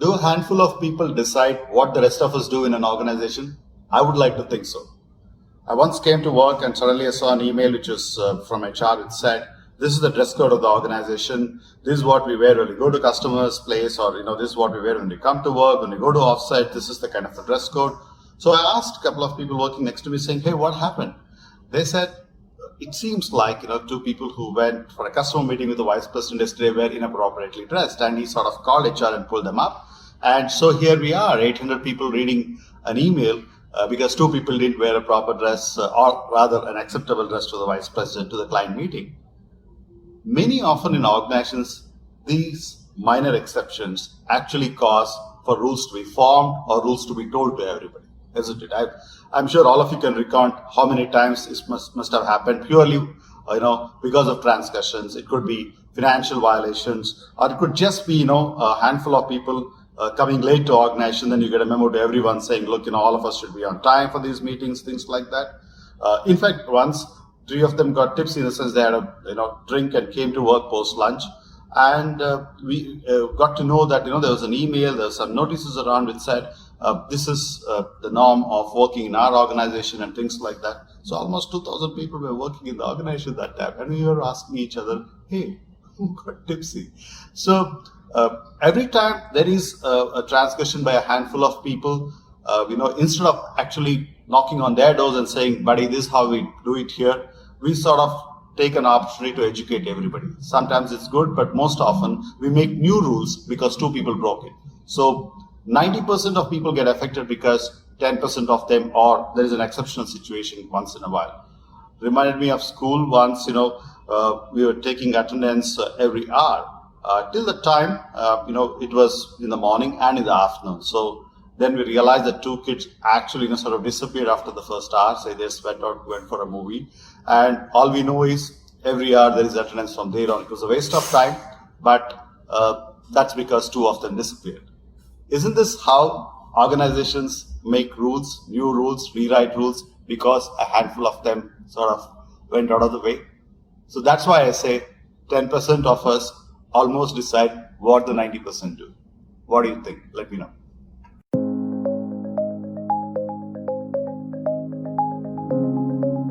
Do a handful of people decide what the rest of us do in an organization? I would like to think so. I once came to work and suddenly I saw an email which was from HR. It said, this is the dress code of the organization. This is what we wear when we go to customer's place, or this is what we wear when we come to work. When we go to offsite, this is the kind of a dress code. So I asked a couple of people working next to me saying, hey, what happened? They said, it seems like two people who went for a customer meeting with the vice president yesterday were inappropriately dressed, and he sort of called HR and pulled them up. And so here we are, 800 people reading an email because 2 people didn't wear a proper dress, or rather an acceptable dress to the vice president, to the client meeting. Many often in organizations, these minor exceptions actually cause for rules to be formed or rules to be told to everybody, isn't it? I'm sure all of you can recount how many times this must have happened purely, because of transgressions. It could be financial violations, or it could just be, a handful of people coming late to organization. Then you get a memo to everyone saying, look, all of us should be on time for these meetings, things like that. In fact, once 3 of them got tipsy, in the sense they had a drink and came to work post lunch, and we got to know that there was an email, there were some notices around which said this is the norm of working in our organization and things like that. So almost 2,000 people were working in the organization that time, and we were asking each other, hey, who got tipsy? So every time there is a transgression by a handful of people, instead of actually knocking on their doors and saying, buddy, this is how we do it here, we sort of take an opportunity to educate everybody. Sometimes it's good, but most often we make new rules because 2 people broke it. So 90% of people get affected because 10% of them, or there is an exceptional situation once in a while. Reminded me of school once, we were taking attendance every hour till the time, it was in the morning and in the afternoon. So then we realized that 2 kids actually sort of disappeared after the first hour. Say they went out, went for a movie. And all we know is every hour there is attendance from there on. It was a waste of time, but that's because 2 of them disappeared. Isn't this how organizations make rules, new rules, rewrite rules, because a handful of them sort of went out of the way? So that's why I say 10% of us almost decide what the 90% do. What do you think? Let me know.